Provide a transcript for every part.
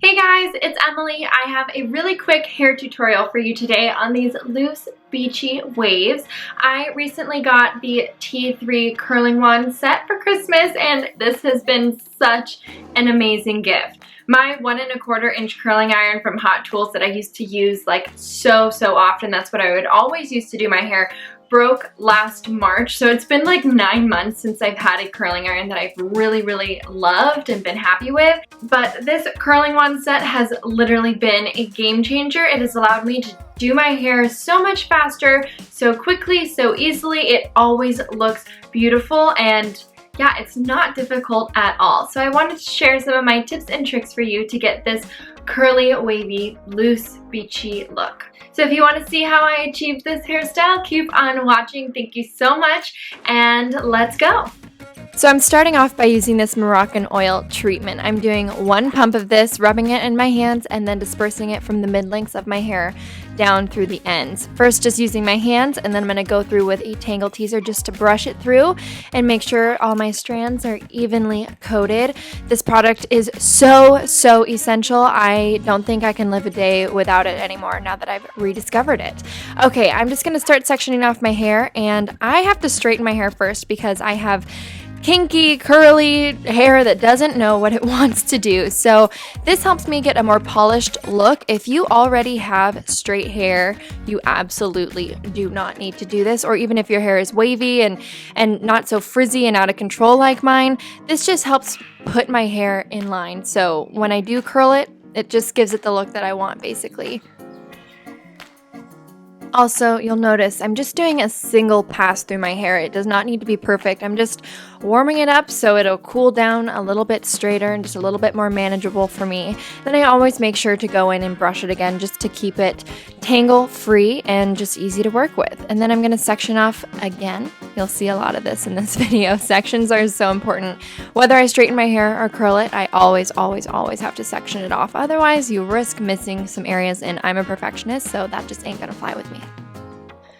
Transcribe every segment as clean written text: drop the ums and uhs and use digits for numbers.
Hey guys, it's Emily. I have a really quick hair tutorial for you today on these loose beachy waves. I recently got the T3 curling wand set for Christmas and this has been such an amazing gift. My 1¼ inch curling iron from Hot Tools that I used to use like so often, that's what I would always use to do my hair, broke last March, so it's been like 9 months since I've had a curling iron that I've really loved and been happy with. But this curling wand set has literally been a game changer. It has allowed me to do my hair so much faster, so quickly, so easily. It always looks beautiful and yeah, it's not difficult at all. So I wanted to share some of my tips and tricks for you to get this curly, wavy, loose, beachy look. So if you want to see how I achieved this hairstyle, keep on watching. Thank you so much, and let's go. So I'm starting off by using this Moroccan oil treatment. I'm doing 1 pump of this, rubbing it in my hands, and then dispersing it from the mid-lengths of my hair down through the ends. First just using my hands, and then I'm going to go through with a tangle teaser just to brush it through and make sure all my strands are evenly coated. This product is so essential. I don't think I can live a day without it anymore now that I've rediscovered it. Okay, I'm just going to start sectioning off my hair, and I have to straighten my hair first because I have kinky, curly hair that doesn't know what it wants to do. So this helps me get a more polished look. If you already have straight hair, you absolutely do not need to do this. Or even if your hair is wavy and not so frizzy and out of control like mine, this just helps put my hair in line. So when I do curl it, it just gives it the look that I want, basically. Also, you'll notice I'm just doing a single pass through my hair. It does not need to be perfect. I'm just warming it up so it'll cool down a little bit straighter and just a little bit more manageable for me. Then I always make sure to go in and brush it again just to keep it tangle free and just easy to work with. And then I'm going to section off again. You'll see a lot of this in this video. Sections are so important. Whether I straighten my hair or curl it, I always have to section it off. Otherwise, you risk missing some areas, and I'm a perfectionist, so that just ain't gonna fly with me.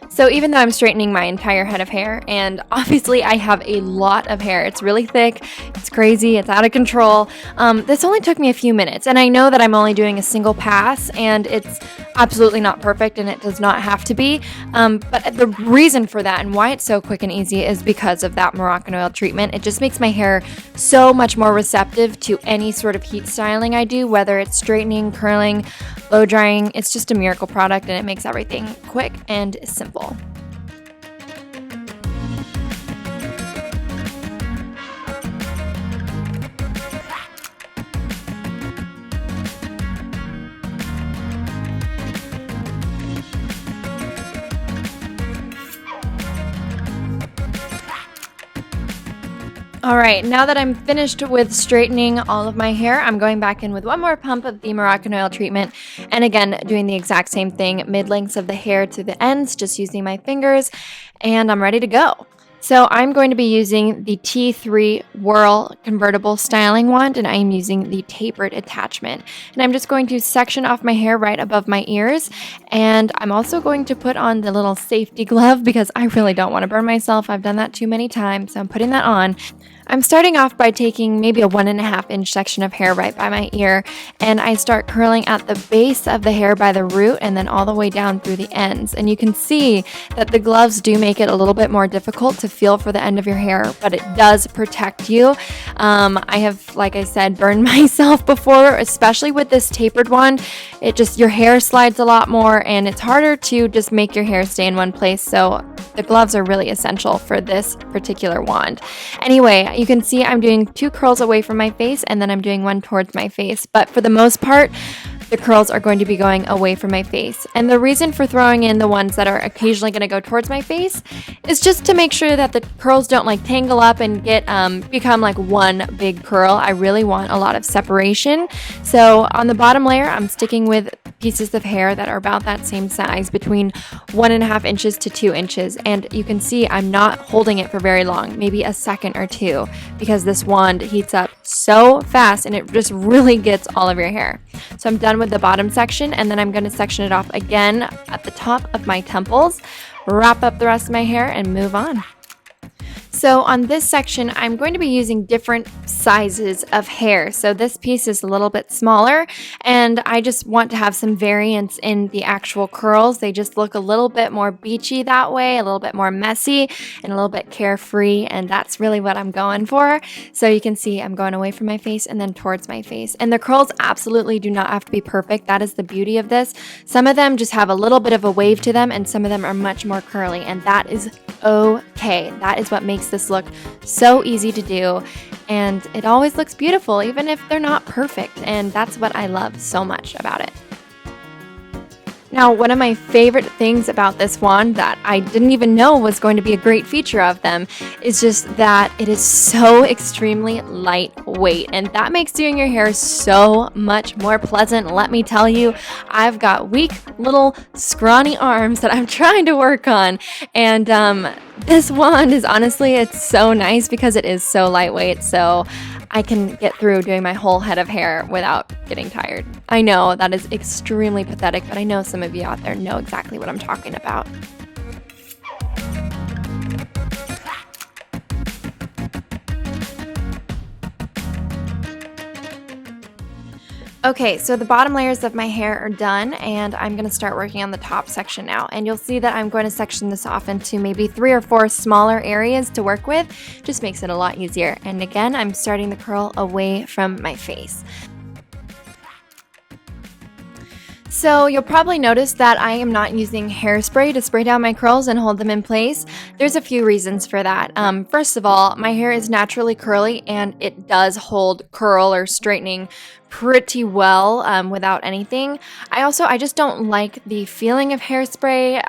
So even though I'm straightening my entire head of hair, and obviously I have a lot of hair, it's really thick, it's crazy, it's out of control, this only took me a few minutes, and I know that I'm only doing a single pass, and it's absolutely not perfect, and it does not have to be, but the reason for that and why it's so quick and easy is because of that Moroccan oil treatment. It just makes my hair so much more receptive to any sort of heat styling I do, whether it's straightening, curling, blow drying. It's just a miracle product, and it makes everything quick and simple. Alright, now that I'm finished with straightening all of my hair, I'm going back in with 1 more pump of the Moroccan oil treatment, and again doing the exact same thing, mid-lengths of the hair to the ends, just using my fingers, and I'm ready to go. So I'm going to be using the T3 Whirl convertible styling wand, and I'm using the tapered attachment. And I'm just going to section off my hair right above my ears, and I'm also going to put on the little safety glove because I really don't want to burn myself. I've done that too many times, so I'm putting that on. I'm starting off by taking maybe a 1½ inch section of hair right by my ear, and I start curling at the base of the hair by the root and then all the way down through the ends. And you can see that the gloves do make it a little bit more difficult to feel for the end of your hair, but it does protect you. I have, like I said, burned myself before, especially with this tapered one. Your hair slides a lot more, and it's harder to just make your hair stay in one place. So the gloves are really essential for this particular wand. Anyway, you can see I'm doing 2 curls away from my face, and then I'm doing 1 towards my face. But for the most part, the curls are going to be going away from my face. And the reason for throwing in the ones that are occasionally going to go towards my face is just to make sure that the curls don't like tangle up and get become like one big curl. I really want a lot of separation. So on the bottom layer, I'm sticking with pieces of hair that are about that same size, between 1½ inches to 2 inches. And you can see I'm not holding it for very long, maybe a second or two, because this wand heats up so fast and it just really gets all of your hair. So I'm done with the bottom section, and then I'm going to section it off again at the top of my temples, wrap up the rest of my hair, and move on. So on this section, I'm going to be using different sizes of hair. So this piece is a little bit smaller, and I just want to have some variance in the actual curls. They just look a little bit more beachy that way, a little bit more messy, and a little bit carefree, and that's really what I'm going for. So you can see I'm going away from my face and then towards my face. And the curls absolutely do not have to be perfect. That is the beauty of this. Some of them just have a little bit of a wave to them, and some of them are much more curly, and that is okay. That is what makes this look so easy to do, and it always looks beautiful even if they're not perfect, and that's what I love so much about it. Now, one of my favorite things about this wand that I didn't even know was going to be a great feature of them is just that it is so extremely lightweight, and that makes doing your hair so much more pleasant. Let me tell you, I've got weak little scrawny arms that I'm trying to work on, and this wand is honestly, it's so nice because it is so lightweight, so I can get through doing my whole head of hair without getting tired. I know that is extremely pathetic, but I know some of you out there know exactly what I'm talking about. Okay, so the bottom layers of my hair are done, and I'm going to start working on the top section now. And you'll see that I'm going to section this off into maybe 3 or 4 smaller areas to work with. Just makes it a lot easier. And again, I'm starting the curl away from my face. So you'll probably notice that I am not using hairspray to spray down my curls and hold them in place. There's a few reasons for that. First of all, my hair is naturally curly, and it does hold curl or straightening pretty well without anything. I just don't like the feeling of hairspray.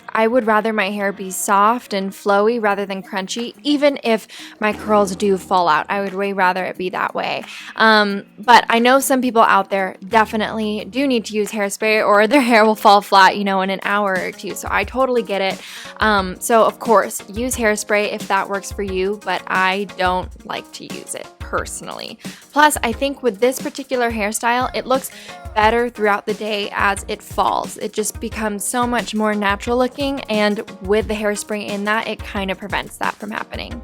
I would rather my hair be soft and flowy rather than crunchy, even if my curls do fall out. I would way rather it be that way. But I know some people out there definitely do need to use hairspray, or their hair will fall flat, in an hour or two. So I totally get it. So of course, use hairspray if that works for you, but I don't like to use it personally. Plus, I think with this particular hairstyle, it looks better throughout the day as it falls. It just becomes so much more natural looking, and with the hairspray in that, it kind of prevents that from happening.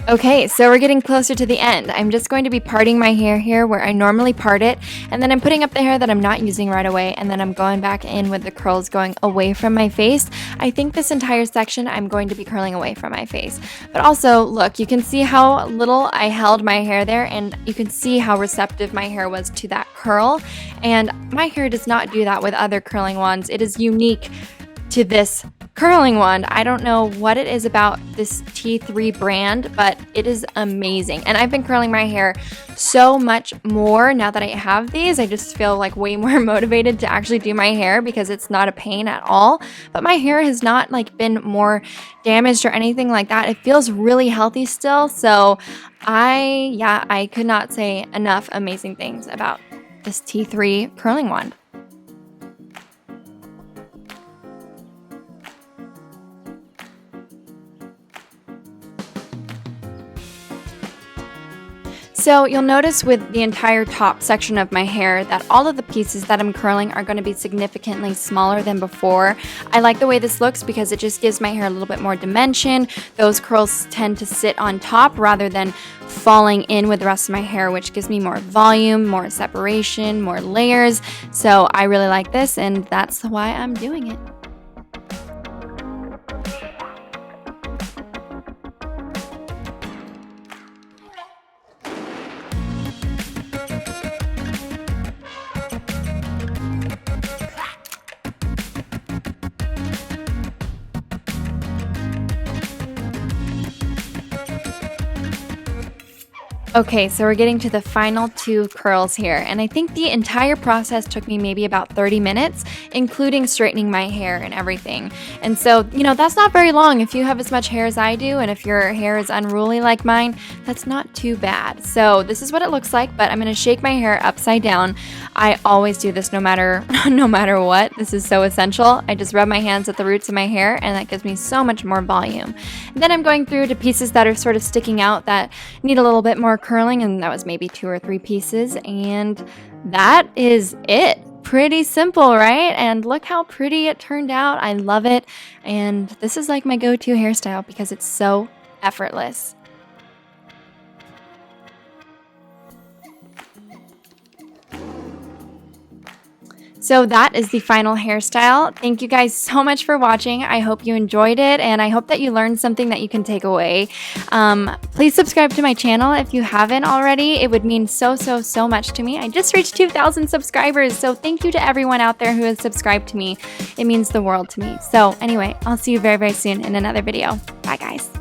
Okay, so we're getting closer to the end. I'm just going to be parting my hair here where I normally part it, and then I'm putting up the hair that I'm not using right away, and then I'm going back in with the curls going away from my face. I think this entire section I'm going to be curling away from my face. But also, look, you can see how little I held my hair there, and you can see how receptive my hair was to that curl. And my hair does not do that with other curling wands. It is unique to this curling wand. I don't know what it is about this T3 brand, but it is amazing. And I've been curling my hair so much more now that I have these. I just feel like way more motivated to actually do my hair because it's not a pain at all. But my hair has not been more damaged or anything like that. It feels really healthy still. So I could not say enough amazing things about this T3 curling wand. So you'll notice with the entire top section of my hair that all of the pieces that I'm curling are going to be significantly smaller than before. I like the way this looks because it just gives my hair a little bit more dimension. Those curls tend to sit on top rather than falling in with the rest of my hair, which gives me more volume, more separation, more layers. So I really like this, and that's why I'm doing it. Okay, so we're getting to the final 2 curls here, and I think the entire process took me maybe about 30 minutes, including straightening my hair and everything. And so, you know, that's not very long if you have as much hair as I do, and if your hair is unruly like mine, that's not too bad. So this is what it looks like, but I'm gonna shake my hair upside down. I always do this no matter what. This is so essential. I just rub my hands at the roots of my hair, and that gives me so much more volume. And then I'm going through to pieces that are sort of sticking out that need a little bit more curling, and that was maybe 2 or 3 pieces, and that is it. Pretty simple, right? And look how pretty it turned out. I love it, and this is like my go-to hairstyle because it's so effortless. So that is the final hairstyle. Thank you guys so much for watching. I hope you enjoyed it, and I hope that you learned something that you can take away. Please subscribe to my channel if you haven't already. It would mean so much to me. I just reached 2,000 subscribers, so thank you to everyone out there who has subscribed to me. It means the world to me. So anyway, I'll see you very soon in another video. Bye guys.